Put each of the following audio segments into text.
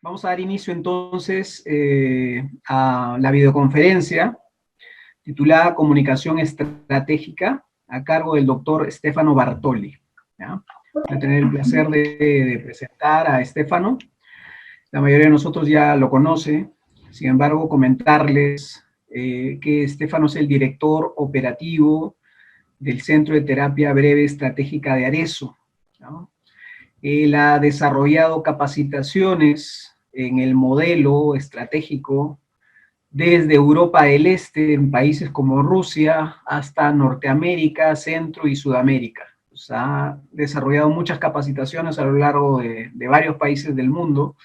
Vamos a dar inicio entonces a la videoconferencia titulada Comunicación Estratégica a cargo del doctor Stefano Bartoli. ¿Ya? Voy a tener el placer de presentar a Stefano. La mayoría de nosotros ya lo conoce, sin embargo comentarles que Stefano es el director operativo del Centro de Terapia Breve Estratégica de Arezzo, ¿no? Él ha desarrollado capacitaciones en el modelo estratégico desde Europa del Este, en países como Rusia, hasta Norteamérica, Centro y Sudamérica. O sea, ha desarrollado muchas capacitaciones a lo largo de varios países del mundo.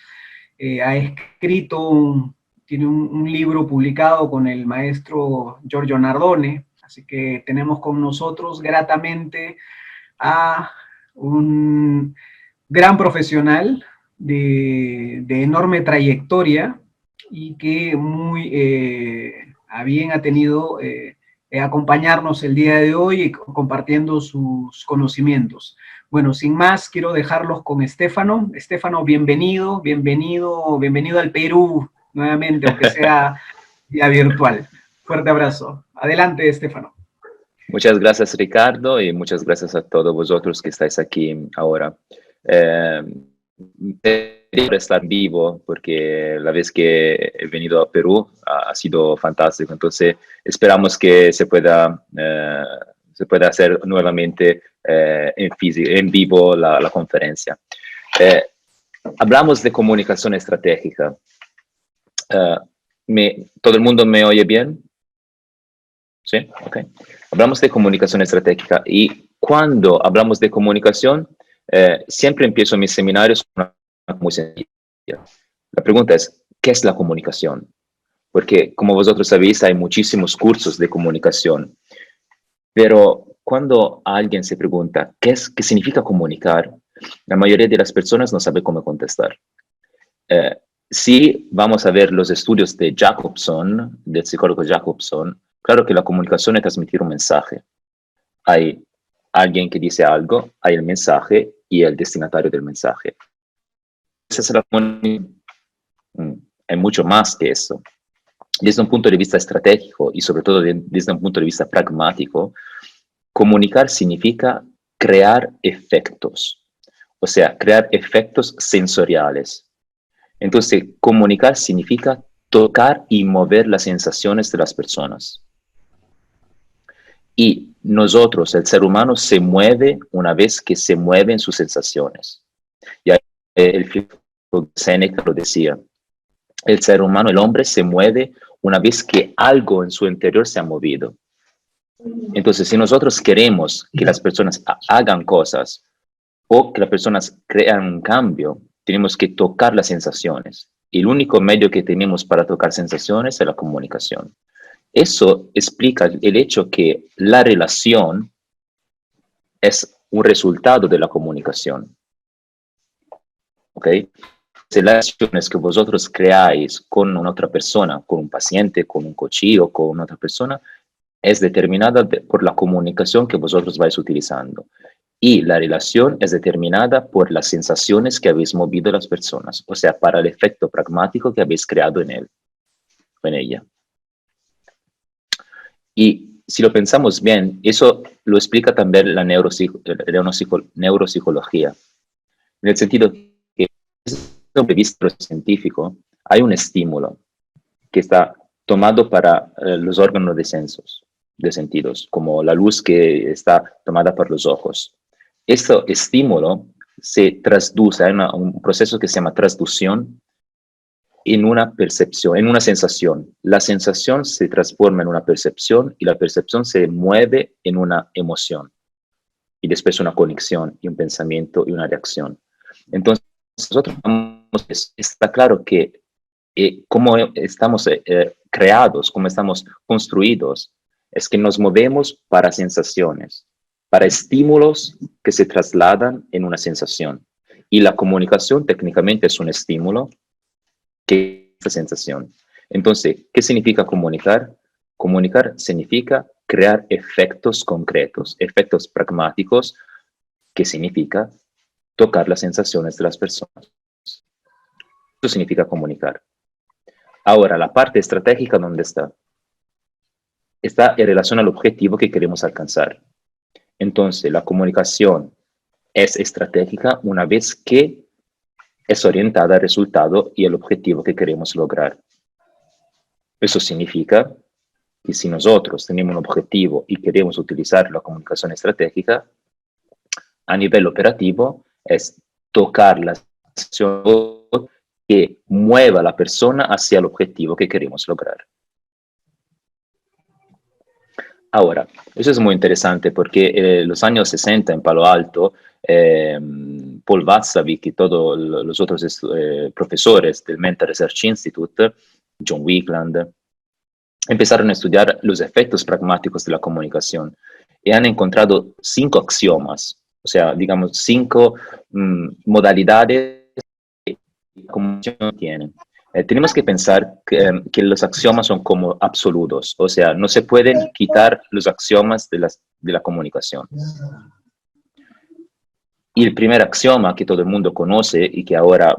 Ha escrito, tiene un libro publicado con el maestro Giorgio Nardone, así que tenemos con nosotros gratamente a un gran profesional de enorme trayectoria y que muy a bien ha tenido acompañarnos el día de hoy compartiendo sus conocimientos. Bueno, sin más, quiero dejarlos con Stefano. Stefano, bienvenido al Perú nuevamente, aunque sea vía virtual. Fuerte abrazo. Adelante, Stefano. Muchas gracias, Ricardo, y muchas gracias a todos vosotros que estáis aquí ahora. Quería estar vivo porque la vez que he venido a Perú ha sido fantástico. Entonces, esperamos que se pueda hacer nuevamente en vivo la conferencia. Hablamos de comunicación estratégica. ¿Todo el mundo me oye bien? Sí, ok. Hablamos de comunicación estratégica y cuando hablamos de comunicación, siempre empiezo mis seminarios con una muy sencilla. La pregunta es, ¿qué es la comunicación? Porque como vosotros sabéis, hay muchísimos cursos de comunicación, pero cuando alguien se pregunta, ¿qué significa comunicar? La mayoría de las personas no sabe cómo contestar. Si vamos a ver los estudios de Jacobson, del psicólogo Jacobson, claro que la comunicación es transmitir un mensaje. Hay alguien que dice algo, hay el mensaje y el destinatario del mensaje. Esa es la comunicación. Hay mucho más que eso. Desde un punto de vista estratégico y sobre todo desde un punto de vista pragmático, comunicar significa crear efectos, o sea, crear efectos sensoriales. Entonces, comunicar significa tocar y mover las sensaciones de las personas. Y nosotros, el ser humano, se mueve una vez que se mueven sus sensaciones. Y el filósofo Séneca lo decía, el ser humano, el hombre, se mueve una vez que algo en su interior se ha movido. Entonces, si nosotros queremos que las personas hagan cosas o que las personas crean un cambio, tenemos que tocar las sensaciones. Y el único medio que tenemos para tocar sensaciones es la comunicación. Eso explica el hecho que la relación es un resultado de la comunicación. ¿Ok? Las relaciones que vosotros creáis con una otra persona, con un paciente, con un coach o con otra persona, es determinada por la comunicación que vosotros vais utilizando. Y la relación es determinada por las sensaciones que habéis movido a las personas, o sea, para el efecto pragmático que habéis creado en él, en ella. Y si lo pensamos bien, eso lo explica también la neuropsicología, en el sentido que desde el punto de vista científico hay un estímulo que está tomado para los órganos de sentidos, como la luz que está tomada por los ojos. Este estímulo se traduce en un proceso que se llama transducción en una percepción, en una sensación. La sensación se transforma en una percepción y la percepción se mueve en una emoción. Y después una conexión y un pensamiento y una reacción. Entonces, nosotros está claro que cómo estamos creados, cómo estamos construidos, es que nos movemos para sensaciones, para estímulos que se trasladan en una sensación. Y la comunicación técnicamente es un estímulo que es la sensación. Entonces, ¿qué significa comunicar? Comunicar significa crear efectos concretos, efectos pragmáticos, que significa tocar las sensaciones de las personas. Eso significa comunicar. Ahora, la parte estratégica, ¿dónde está? Está en relación al objetivo que queremos alcanzar. Entonces, la comunicación es estratégica una vez que es orientada al resultado y al objetivo que queremos lograr. Eso significa que si nosotros tenemos un objetivo y queremos utilizar la comunicación estratégica, a nivel operativo es tocar la acción que mueva a la persona hacia el objetivo que queremos lograr. Ahora, eso es muy interesante porque en los años 60 en Palo Alto, Paul Watzlawick y todos los otros profesores del Mental Research Institute, John Wickland, empezaron a estudiar los efectos pragmáticos de la comunicación y han encontrado 5 axiomas, o sea, digamos 5 modalidades que la comunicación tiene. Tenemos que pensar que los axiomas son como absolutos, o sea, no se pueden quitar los axiomas de la comunicación. Y el primer axioma que todo el mundo conoce y que ahora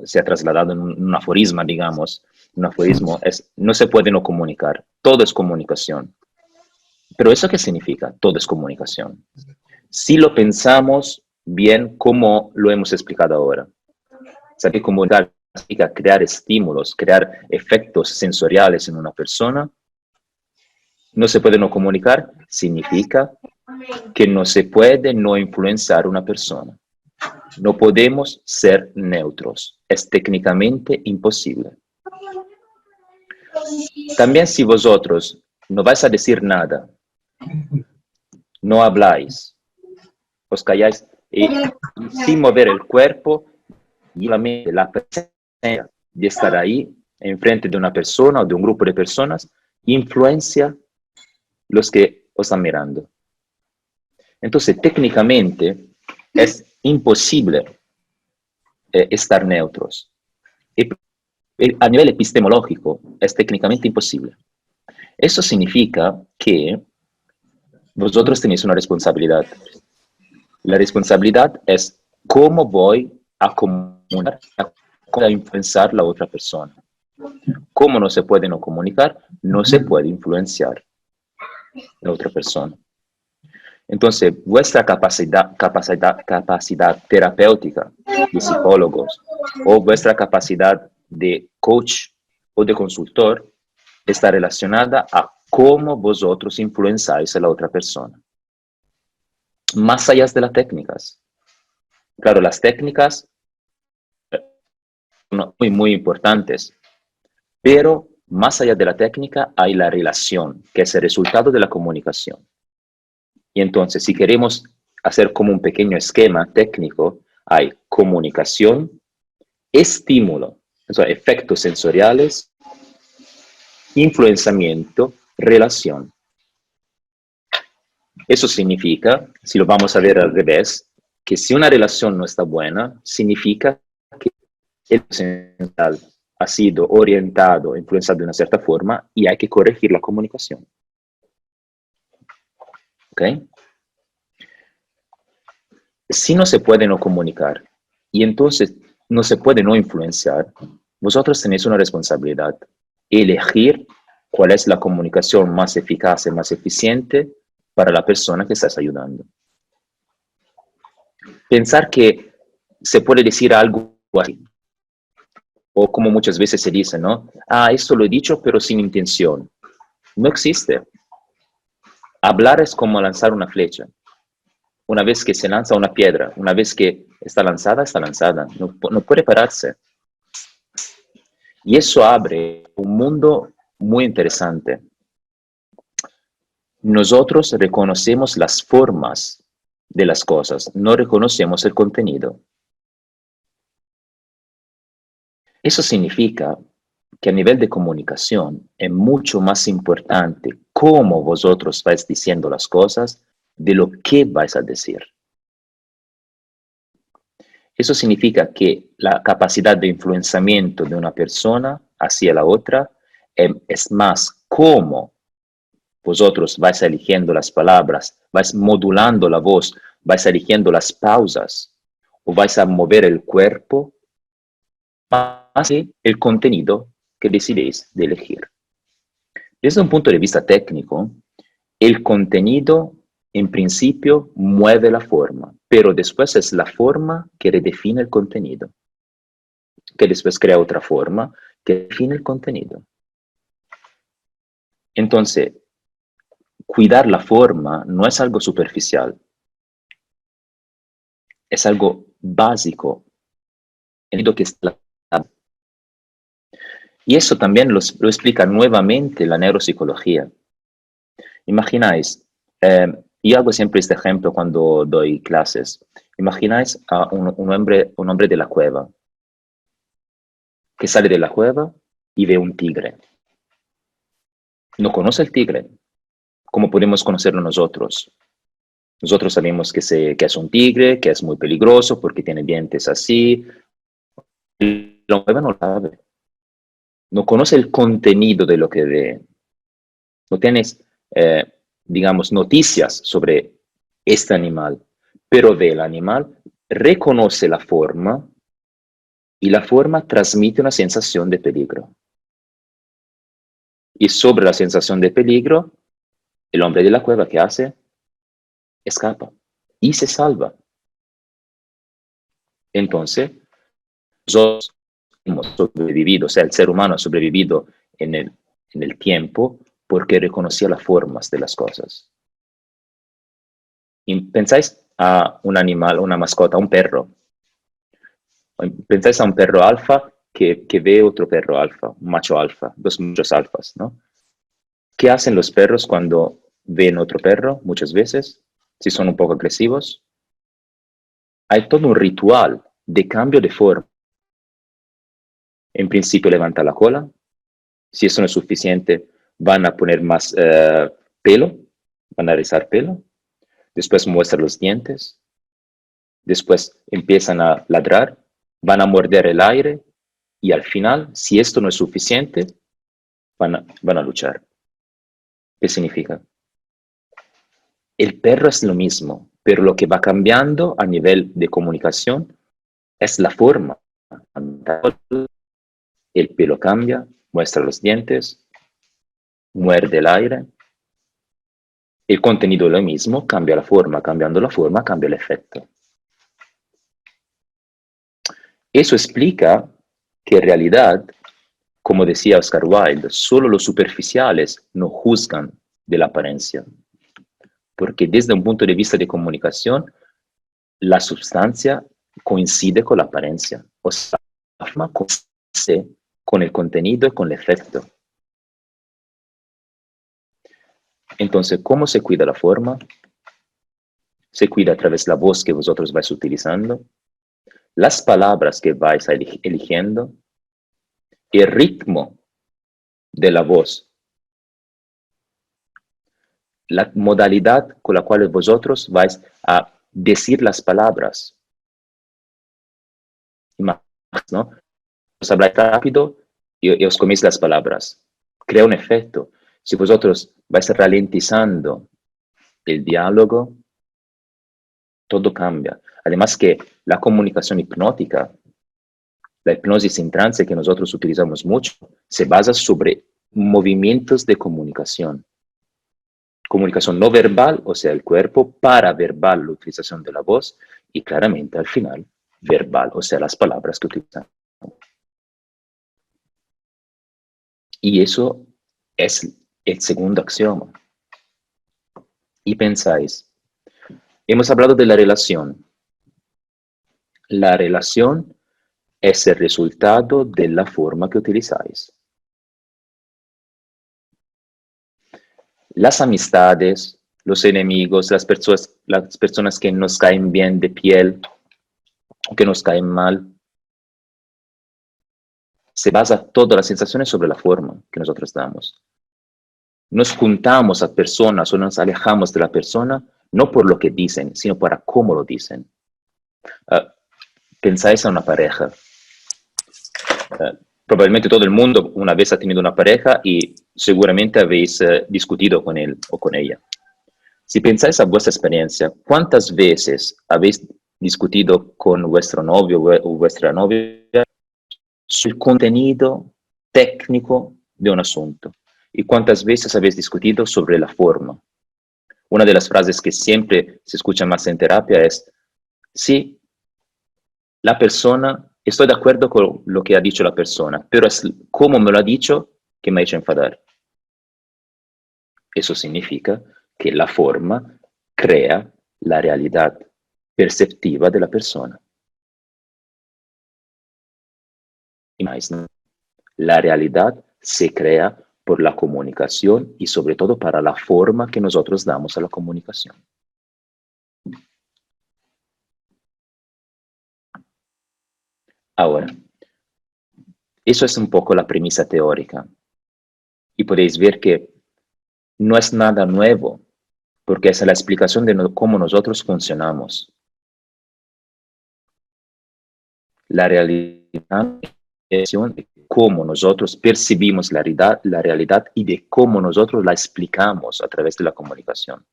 se ha trasladado en un aforisma, digamos, un aforismo es: no se puede no comunicar, todo es comunicación. Pero ¿eso qué significa? Todo es comunicación. Si lo pensamos bien, como lo hemos explicado ahora, saber comunicar significa crear estímulos, crear efectos sensoriales en una persona. No se puede no comunicar, significa que no se puede no influenciar una persona. No podemos ser neutros, es técnicamente imposible. También si vosotros no vais a decir nada, no habláis, os calláis y sin mover el cuerpo y la mente, la presencia de estar ahí enfrente de una persona o de un grupo de personas, influencia los que os están mirando. Entonces, técnicamente, es imposible estar neutros. A nivel epistemológico, es técnicamente imposible. Eso significa que vosotros tenéis una responsabilidad. La responsabilidad es cómo voy a comunicar, a influenciar a la otra persona. ¿Cómo no se puede no comunicar? No se puede influenciar a la otra persona. Entonces, vuestra capacidad terapéutica de psicólogos o vuestra capacidad de coach o de consultor está relacionada a cómo vosotros influenciáis a la otra persona. Más allá de las técnicas. Claro, las técnicas son muy, muy importantes, pero más allá de la técnica hay la relación, que es el resultado de la comunicación. Y entonces, si queremos hacer como un pequeño esquema técnico, hay comunicación, estímulo, o sea, efectos sensoriales, influenciamiento, relación. Eso significa, si lo vamos a ver al revés, que si una relación no está buena, significa que el central ha sido orientado, influenciado de una cierta forma y hay que corregir la comunicación. ¿Ok? Si no se puede no comunicar y entonces no se puede no influenciar, vosotros tenéis una responsabilidad. Elegir cuál es la comunicación más eficaz y más eficiente para la persona que estás ayudando. Pensar que se puede decir algo así, o como muchas veces se dice, ¿no? Ah, esto lo he dicho, pero sin intención. No existe. Hablar es como lanzar una flecha. Una vez que se lanza una piedra, una vez que está lanzada, no puede pararse. Y eso abre un mundo muy interesante. Nosotros reconocemos las formas de las cosas, no reconocemos el contenido. Eso significa que a nivel de comunicación es mucho más importante cómo vosotros vais diciendo las cosas de lo que vais a decir. Eso significa que la capacidad de influenciamiento de una persona hacia la otra es más cómo vosotros vais eligiendo las palabras, vais modulando la voz, vais eligiendo las pausas o vais a mover el cuerpo hace el contenido que decidéis de elegir. Desde un punto de vista técnico, el contenido en principio mueve la forma, pero después es la forma que redefine el contenido, que después crea otra forma que define el contenido. Entonces, cuidar la forma no es algo superficial, es algo básico, en lo que está. Y eso también lo explica nuevamente la neuropsicología. Imagináis, y hago siempre este ejemplo cuando doy clases, imagináis a un hombre de la cueva, que sale de la cueva y ve un tigre. No conoce el tigre, como podemos conocerlo nosotros. Nosotros sabemos que es un tigre, que es muy peligroso porque tiene dientes así. La cueva no lo sabe. No conoce el contenido de lo que ve. No tienes, digamos, noticias sobre este animal, pero ve el animal, reconoce la forma y la forma transmite una sensación de peligro. Y sobre la sensación de peligro, el hombre de la cueva, ¿qué hace? Escapa y se salva. Entonces, nosotros hemos sobrevivido, o sea, el ser humano ha sobrevivido en el tiempo porque reconocía las formas de las cosas. Y pensáis a un animal, una mascota, un perro. Pensáis a un perro alfa que ve otro perro alfa, un macho alfa, dos machos alfas, ¿no? ¿Qué hacen los perros cuando ven otro perro? Muchas veces, si son un poco agresivos, hay todo un ritual de cambio de forma. En principio levanta la cola, si eso no es suficiente, van a poner más pelo, van a rizar pelo, después muestran los dientes, después empiezan a ladrar, van a morder el aire y al final, si esto no es suficiente, van a luchar. ¿Qué significa? El perro es lo mismo, pero lo que va cambiando a nivel de comunicación es la forma. El pelo cambia, muestra los dientes, muerde el aire. El contenido es lo mismo, cambia la forma, cambiando la forma, cambia el efecto. Eso explica que en realidad, como decía Oscar Wilde, solo los superficiales no juzgan de la apariencia. Porque desde un punto de vista de comunicación, la sustancia coincide con la apariencia. O sea, la forma coincide con el contenido y con el efecto. Entonces, ¿cómo se cuida la forma? Se cuida a través de la voz que vosotros vais utilizando, las palabras que vais eligiendo, el ritmo de la voz, la modalidad con la cual vosotros vais a decir las palabras. ¿No? Os habláis rápido y os coméis las palabras. Crea un efecto. Si vosotros vais ralentizando el diálogo, todo cambia. Además que la comunicación hipnótica, la hipnosis en trance que nosotros utilizamos mucho, se basa sobre movimientos de comunicación. Comunicación no verbal, o sea, el cuerpo, paraverbal, la utilización de la voz, y claramente al final, verbal, o sea, las palabras que utilizamos. Y eso es el segundo axioma. Y pensáis, hemos hablado de la relación. La relación es el resultado de la forma que utilizáis. Las amistades, los enemigos, las personas que nos caen bien de piel, que nos caen mal, se basa todas las sensaciones sobre la forma que nosotros damos. Nos juntamos a personas o nos alejamos de la persona no por lo que dicen, sino para cómo lo dicen. Pensáis en una pareja. Probablemente todo el mundo una vez ha tenido una pareja y seguramente habéis discutido con él o con ella. Si pensáis a vuestra experiencia, ¿cuántas veces habéis discutido con vuestro novio o vuestra novia el contenido técnico de un asunto. ¿Y cuántas veces habéis discutido sobre la forma? Una de las frases que siempre se escucha más en terapia es, sí, la persona, estoy de acuerdo con lo que ha dicho la persona, pero es como me lo ha dicho que me ha hecho enfadar. Eso significa que la forma crea la realidad perceptiva de la persona. Y más, ¿no? La realidad se crea por la comunicación y sobre todo para la forma que nosotros damos a la comunicación. Ahora, eso es un poco la premisa teórica. Y podéis ver que no es nada nuevo, porque es la explicación de cómo nosotros funcionamos. La realidad es de cómo nosotros percibimos la realidad y de cómo nosotros la explicamos a través de la comunicación.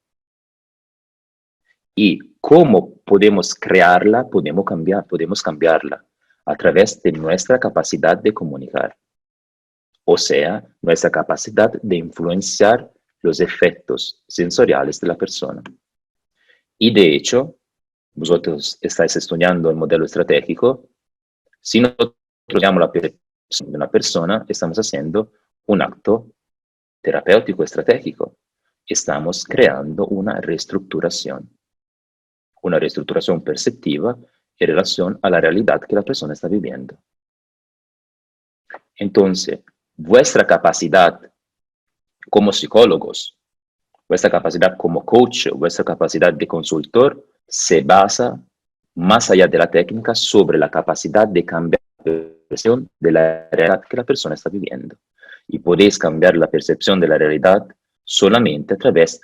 Y cómo podemos crearla, podemos cambiarla a través de nuestra capacidad de comunicar. O sea, nuestra capacidad de influenciar los efectos sensoriales de la persona. Y de hecho, vosotros estáis estudiando el modelo estratégico. Si nosotros llamamos la percepción de una persona, estamos haciendo un acto terapéutico estratégico. Estamos creando una reestructuración perceptiva en relación a la realidad que la persona está viviendo. Entonces, vuestra capacidad como psicólogos, vuestra capacidad como coach, vuestra capacidad de consultor, se basa, más allá de la técnica, sobre la capacidad de cambiar la percepción de la realidad que la persona está viviendo. Y podéis cambiar la percepción de la realidad solamente a través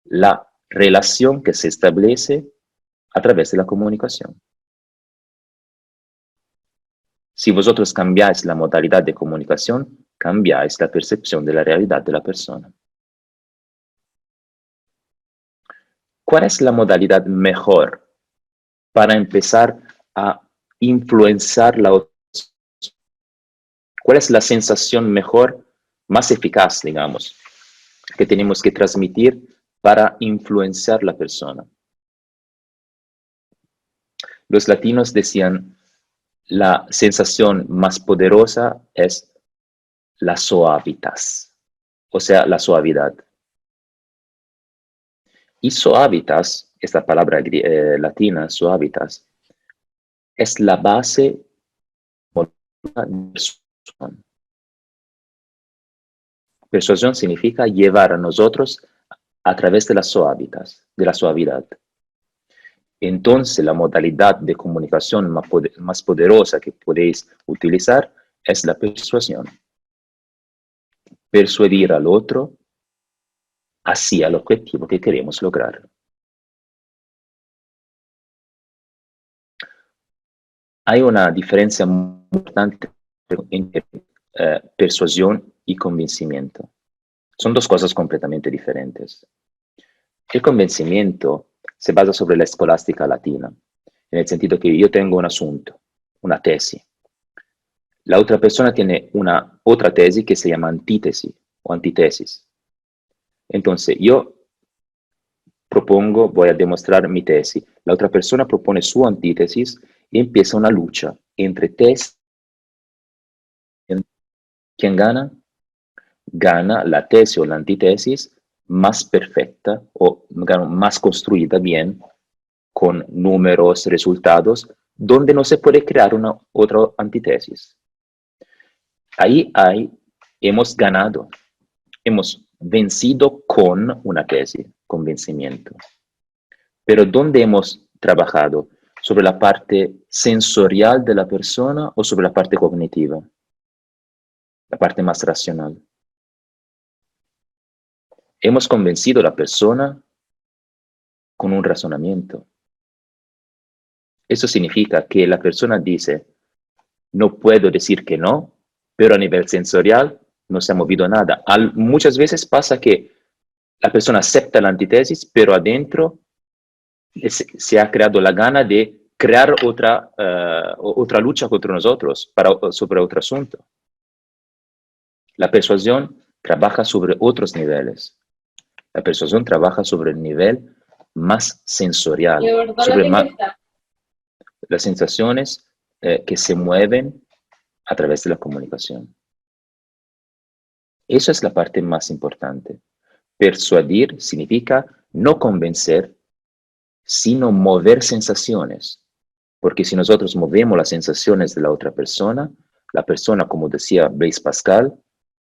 de la relación que se establece a través de la comunicación. Si vosotros cambiáis la modalidad de comunicación, cambiáis la percepción de la realidad de la persona. ¿Cuál es la modalidad mejor para empezar a influenciar la otra? ¿Cuál es la sensación mejor, más eficaz, digamos, que tenemos que transmitir para influenciar la persona? Los latinos decían, la sensación más poderosa es la suavitas, o sea, la suavidad. Y suavitas, esta palabra latina, suavitas, es la base de persuasión. Persuasión significa llevar a nosotros a través de las suavitas, de la suavidad. Entonces, la modalidad de comunicación más poderosa que podéis utilizar es la persuasión. Persuadir al otro hacia el objetivo que queremos lograr. Hay una diferencia muy importante entre persuasión y convencimiento. Son dos cosas completamente diferentes. El convencimiento se basa sobre la escolástica latina, en el sentido que yo tengo un asunto, una tesis. La otra persona tiene una otra tesis que se llama antítesis o antitesis. Entonces, yo propongo, voy a demostrar mi tesis. La otra persona propone su antítesis y empieza una lucha entre tesis. ¿Quién gana? Gana la tesis o la antítesis más perfecta o más construida bien, con números, resultados, donde no se puede crear una otra antítesis. Ahí hemos ganado, hemos vencido con una tesis, convencimiento. Pero ¿dónde hemos trabajado? ¿Sobre la parte sensorial de la persona o sobre la parte cognitiva? La parte más racional. Hemos convencido a la persona con un razonamiento. Eso significa que la persona dice, no puedo decir que no, pero a nivel sensorial no se ha movido nada. Muchas veces pasa que la persona acepta la antítesis, pero adentro se ha creado la gana de crear otra lucha contra nosotros sobre otro asunto. La persuasión trabaja sobre otros niveles. La persuasión trabaja sobre el nivel más sensorial, sobre las sensaciones que se mueven a través de la comunicación. Esa es la parte más importante. Persuadir significa no convencer, sino mover sensaciones. Porque si nosotros movemos las sensaciones de la otra persona, la persona, como decía Blaise Pascal,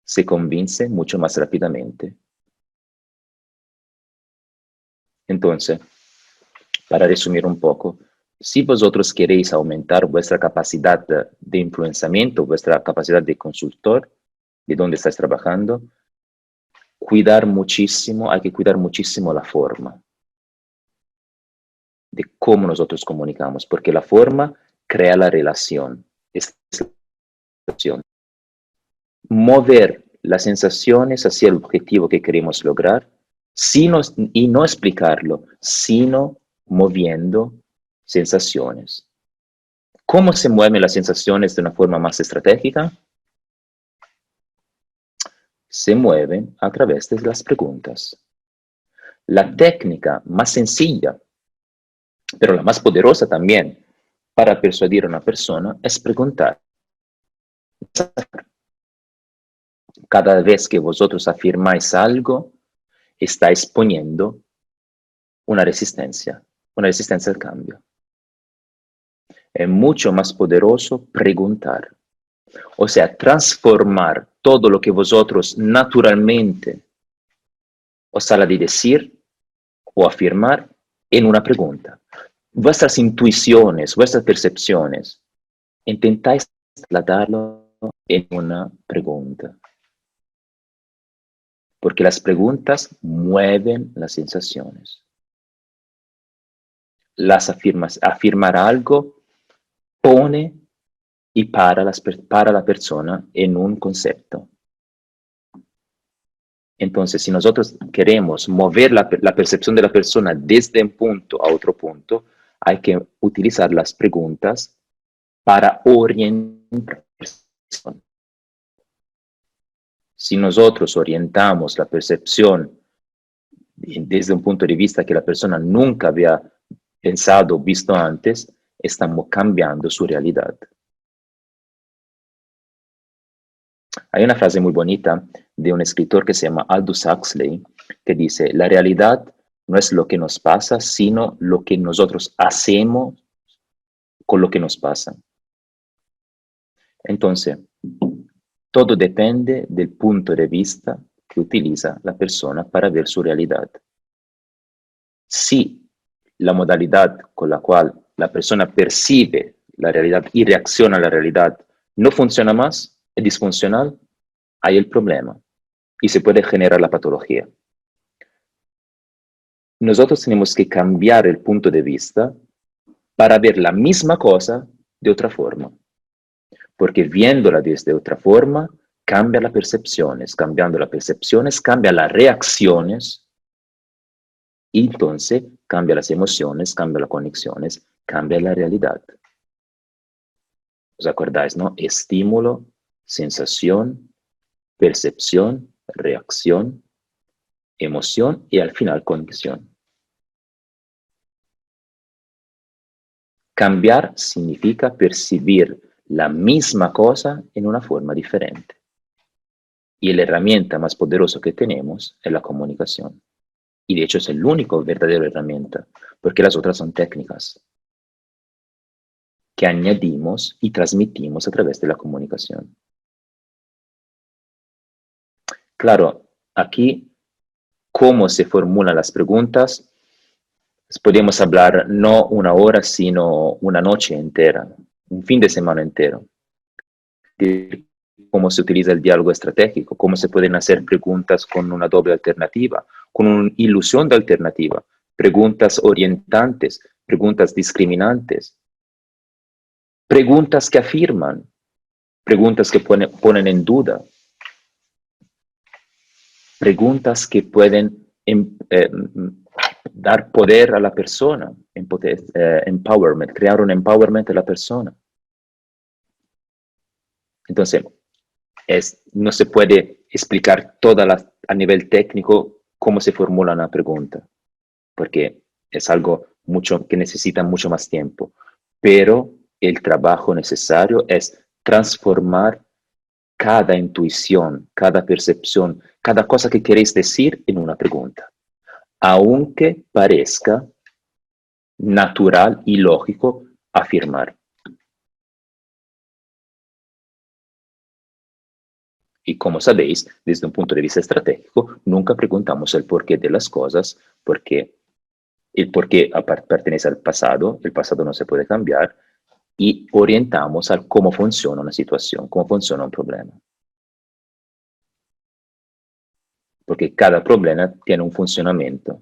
se convence mucho más rápidamente. Entonces, para resumir un poco, si vosotros queréis aumentar vuestra capacidad de influenciamiento, vuestra capacidad de consultor, de dónde estáis trabajando, hay que cuidar muchísimo la forma de cómo nosotros comunicamos, porque la forma crea la relación. Es la relación. Mover las sensaciones hacia el objetivo que queremos lograr, y no explicarlo, sino moviendo sensaciones. ¿Cómo se mueven las sensaciones de una forma más estratégica? Se mueven a través de las preguntas. La técnica más sencilla, pero la más poderosa también, para persuadir a una persona es preguntar. Cada vez que vosotros afirmáis algo, estáis poniendo una resistencia al cambio. Es mucho más poderoso preguntar. O sea, transformar todo lo que vosotros naturalmente os sale de decir o afirmar en una pregunta. Vuestras intuiciones, vuestras percepciones, intentáis trasladarlo en una pregunta. Porque las preguntas mueven las sensaciones. Afirmar algo pone y para la persona en un concepto. Entonces, si nosotros queremos mover la percepción de la persona desde un punto a otro punto, hay que utilizar las preguntas para orientar la percepción. Si nosotros orientamos la percepción desde un punto de vista que la persona nunca había pensado o visto antes, estamos cambiando su realidad. Hay una frase muy bonita de un escritor que se llama Aldous Huxley, que dice, la realidad no es lo que nos pasa, sino lo que nosotros hacemos con lo que nos pasa. Entonces, todo depende del punto de vista que utiliza la persona para ver su realidad. Si la modalidad con la cual la persona percibe la realidad y reacciona a la realidad no funciona más, es disfuncional, hay el problema y se puede generar la patología. Nosotros tenemos que cambiar el punto de vista para ver la misma cosa de otra forma. Porque viéndola desde otra forma, cambia las percepciones. Cambiando las percepciones, cambia las reacciones. Y entonces cambia las emociones, cambia las conexiones, cambia la realidad. ¿Os acordáis, no? Estímulo, sensación, percepción, reacción, emoción y al final conexión. Cambiar significa percibir la misma cosa en una forma diferente. Y la herramienta más poderosa que tenemos es la comunicación. Y de hecho es el único verdadero herramienta, porque las otras son técnicas que añadimos y transmitimos a través de la comunicación. Claro, aquí, cómo se formulan las preguntas, podemos hablar no una hora, sino una noche entera, un fin de semana entero. Cómo se utiliza el diálogo estratégico, cómo se pueden hacer preguntas con una doble alternativa, con una ilusión de alternativa, preguntas orientantes, preguntas discriminantes, preguntas que afirman, preguntas que ponen en duda, preguntas que pueden dar poder a la persona empowerment, crear un empowerment de la persona. Entonces, no se puede explicar a nivel técnico cómo se formula una pregunta, porque es algo que necesita mucho más tiempo. Pero el trabajo necesario es transformar cada intuición, cada percepción, cada cosa que queréis decir en una pregunta, aunque parezca natural y lógico afirmar. Y como sabéis, desde un punto de vista estratégico, nunca preguntamos el porqué de las cosas, porque el porqué pertenece al pasado, el pasado no se puede cambiar, y orientamos a cómo funciona una situación, cómo funciona un problema. Porque cada problema tiene un funcionamiento.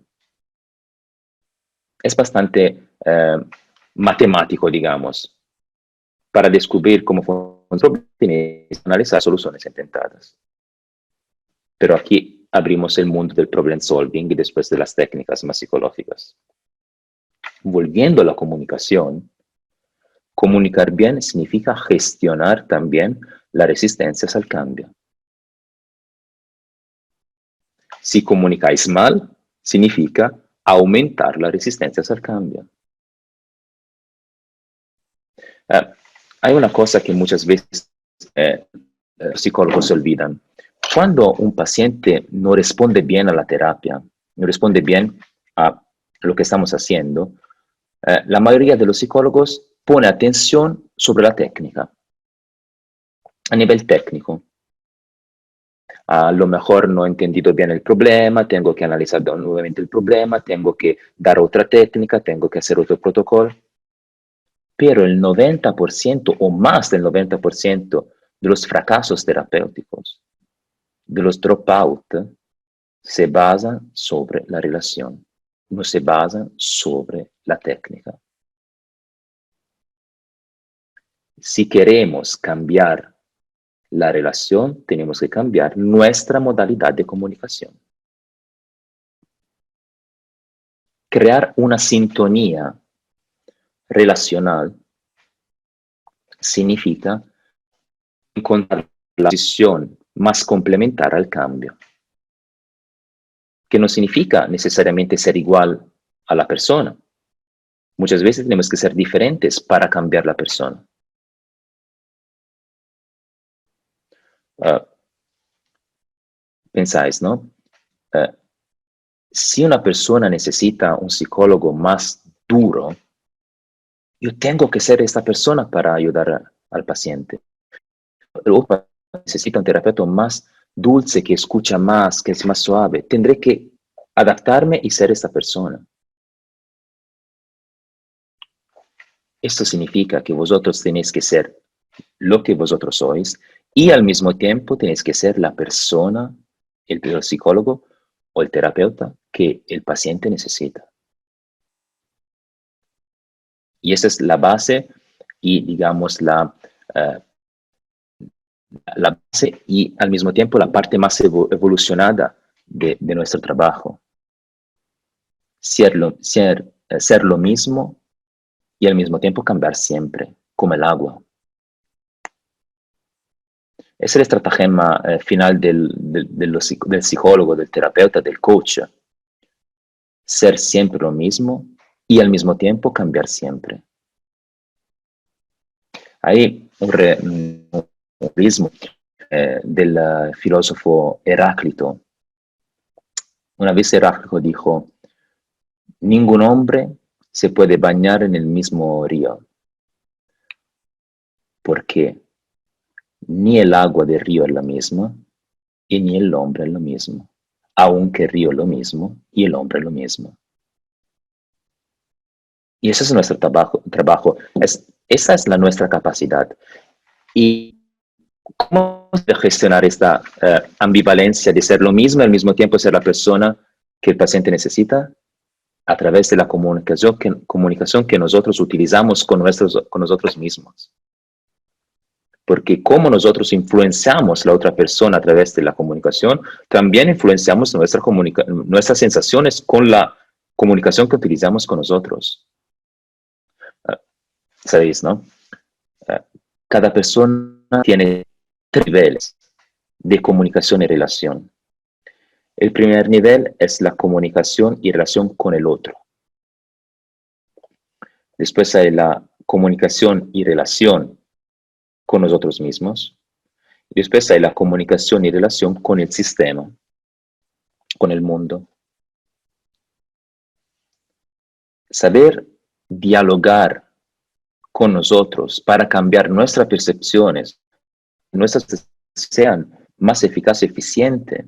Es bastante matemático, digamos. Para descubrir cómo funciona un problema, tienes que analizar soluciones intentadas. Pero aquí abrimos el mundo del problem solving y después de las técnicas más psicológicas. Volviendo a la comunicación, comunicar bien significa gestionar también las resistencias al cambio. Si comunicáis mal, significa aumentar las resistencias al cambio. Hay una cosa que muchas veces los psicólogos se olvidan. Cuando un paciente no responde bien a la terapia, no responde bien a lo que estamos haciendo, la mayoría de los psicólogos pone atención sobre la técnica, a nivel técnico. A lo mejor no he entendido bien el problema, tengo que analizar nuevamente el problema, tengo que dar otra técnica, tengo que hacer otro protocolo. Pero el 90% o más del 90% de los fracasos terapéuticos, de los dropout, se basan sobre la relación, no se basan sobre la técnica. Si queremos cambiar la relación, tenemos que cambiar nuestra modalidad de comunicación. Crear una sintonía relacional significa encontrar la posición más complementaria al cambio, que no significa necesariamente ser igual a la persona. Muchas veces tenemos que ser diferentes para cambiar la persona. Pensáis, ¿no? Si una persona necesita un psicólogo más duro, yo tengo que ser esta persona para ayudar al paciente. Pero necesita un terapeuta más dulce, que escucha más, que es más suave. Tendré que adaptarme y ser esta persona. Esto significa que vosotros tenéis que ser lo que vosotros sois y al mismo tiempo tenéis que ser la persona, el psicólogo o el terapeuta que el paciente necesita. Y esa es la base y, digamos, la base y al mismo tiempo la parte más evolucionada de nuestro trabajo. Ser lo mismo y al mismo tiempo cambiar siempre, como el agua. Es el estratagema final del psicólogo, del terapeuta, del coach. Ser siempre lo mismo y al mismo tiempo cambiar siempre. Hay un realismo del filósofo Heráclito. Una vez Heráclito dijo: ningún hombre se puede bañar en el mismo río, porque ni el agua del río es la misma y ni el hombre es lo mismo, aunque el río es lo mismo y el hombre es lo mismo. Y ese es nuestro trabajo. Esa es nuestra capacidad. ¿Y cómo gestionar esta ambivalencia de ser lo mismo y al mismo tiempo ser la persona que el paciente necesita? A través de la comunicación que nosotros utilizamos con nosotros mismos. Porque como nosotros influenciamos a la otra persona a través de la comunicación, también influenciamos nuestras sensaciones con la comunicación que utilizamos con nosotros. sabéis, ¿no? Cada persona tiene 3 niveles de comunicación y relación. El primer nivel es la comunicación y relación con el otro. Después hay la comunicación y relación con nosotros mismos. Y después hay la comunicación y relación con el sistema, con el mundo. Saber dialogar con nosotros para cambiar nuestras percepciones, nuestras sean más eficaces y eficientes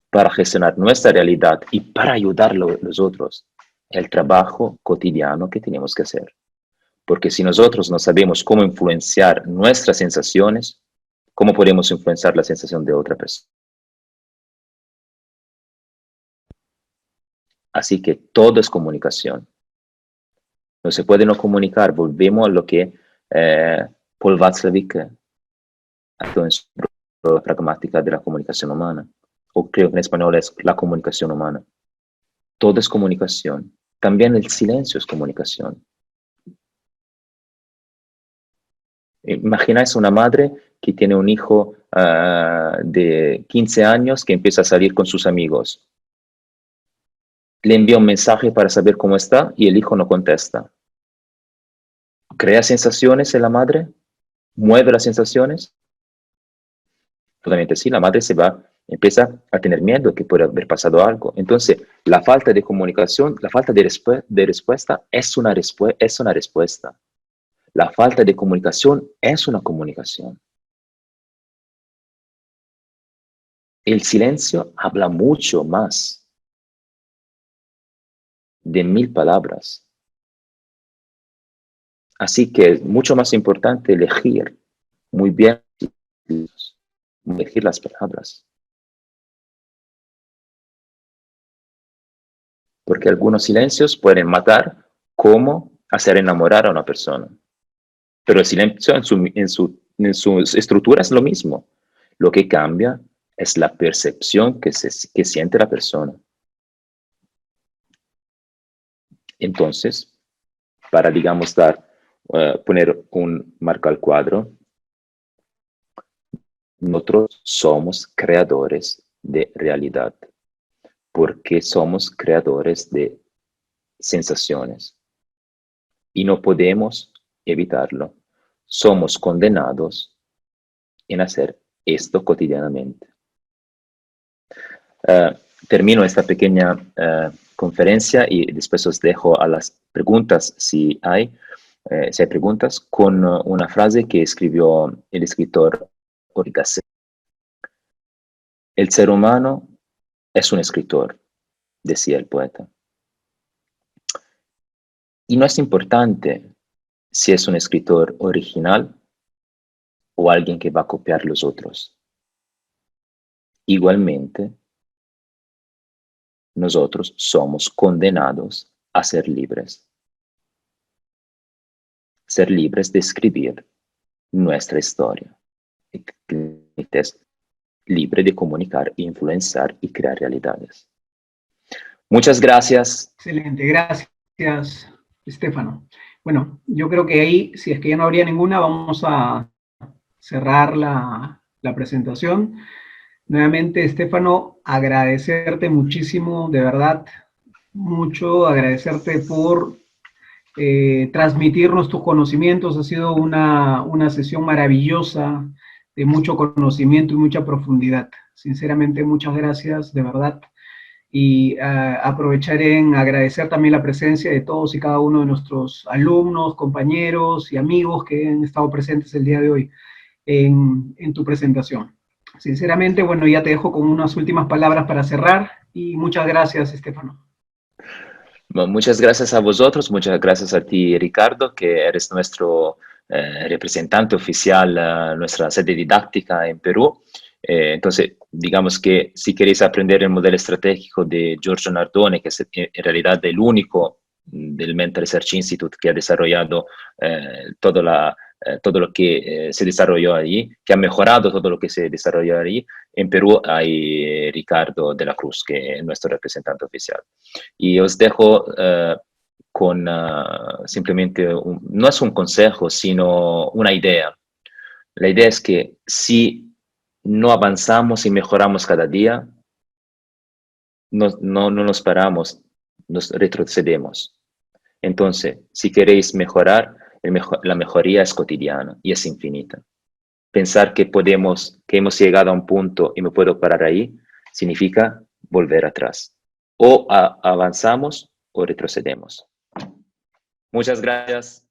para gestionar nuestra realidad y para ayudar a los otros, el trabajo cotidiano que tenemos que hacer. Porque si nosotros no sabemos cómo influenciar nuestras sensaciones, ¿cómo podemos influenciar la sensación de otra persona? Así que todo es comunicación. No se puede no comunicar. Volvemos a lo que Paul Watzlawick en su pragmática de la comunicación humana, o creo que en español es la comunicación humana. Todo es comunicación. También el silencio es comunicación. Imagináis una madre que tiene un hijo de 15 años que empieza a salir con sus amigos. Le envía un mensaje para saber cómo está y el hijo no contesta. ¿Crea sensaciones en la madre? ¿Mueve las sensaciones? Totalmente sí, la madre empieza a tener miedo de que pueda haber pasado algo. Entonces, la falta de comunicación, la falta de respuesta es una respuesta. La falta de comunicación es una comunicación. El silencio habla mucho más de 1000 palabras. Así que es mucho más importante elegir muy bien, elegir las palabras. Porque algunos silencios pueden matar como hacer enamorar a una persona. Pero el silencio en su estructura es lo mismo. Lo que cambia es la percepción que siente la persona. Entonces, para, digamos, poner un marco al cuadro, nosotros somos creadores de realidad, porque somos creadores de sensaciones y no podemos evitarlo. Somos condenados en hacer esto cotidianamente. Termino esta pequeña conferencia y después os dejo a las preguntas si hay preguntas, con una frase que escribió el escritor Orgasset. El ser humano es un escritor, decía el poeta. Y no es importante si es un escritor original o alguien que va a copiar los otros. Igualmente, nosotros somos condenados a ser libres. Ser libres de escribir nuestra historia. Es libre de comunicar, influenciar y crear realidades. Muchas gracias. Excelente, gracias, Stefano. Bueno, yo creo que ahí, si es que ya no habría ninguna, vamos a cerrar la presentación. Nuevamente, Stefano, agradecerte muchísimo, de verdad, mucho, agradecerte por transmitirnos tus conocimientos. Ha sido una sesión maravillosa, de mucho conocimiento y mucha profundidad. Sinceramente, muchas gracias, de verdad. Y aprovecharé en agradecer también la presencia de todos y cada uno de nuestros alumnos, compañeros y amigos que han estado presentes el día de hoy en tu presentación. Sinceramente, bueno, ya te dejo con unas últimas palabras para cerrar y muchas gracias, Stefano. Muchas gracias a vosotros, muchas gracias a ti, Ricardo, que eres nuestro representante oficial, nuestra sede didáctica en Perú. Entonces, digamos que si queréis aprender el modelo estratégico de Giorgio Nardone, que es en realidad el único del Mental Research Institute que ha desarrollado todo lo que se desarrolló allí, que ha mejorado todo lo que se desarrolló allí, en Perú hay Ricardo de la Cruz, que es nuestro representante oficial. Y os dejo con simplemente, no es un consejo, sino una idea. La idea es que si no avanzamos y mejoramos cada día, no nos paramos, nos retrocedemos. Entonces, si queréis mejorar, la mejoría es cotidiana y es infinita. Pensar que hemos llegado a un punto y me puedo parar ahí, significa volver atrás. O avanzamos o retrocedemos. Muchas gracias.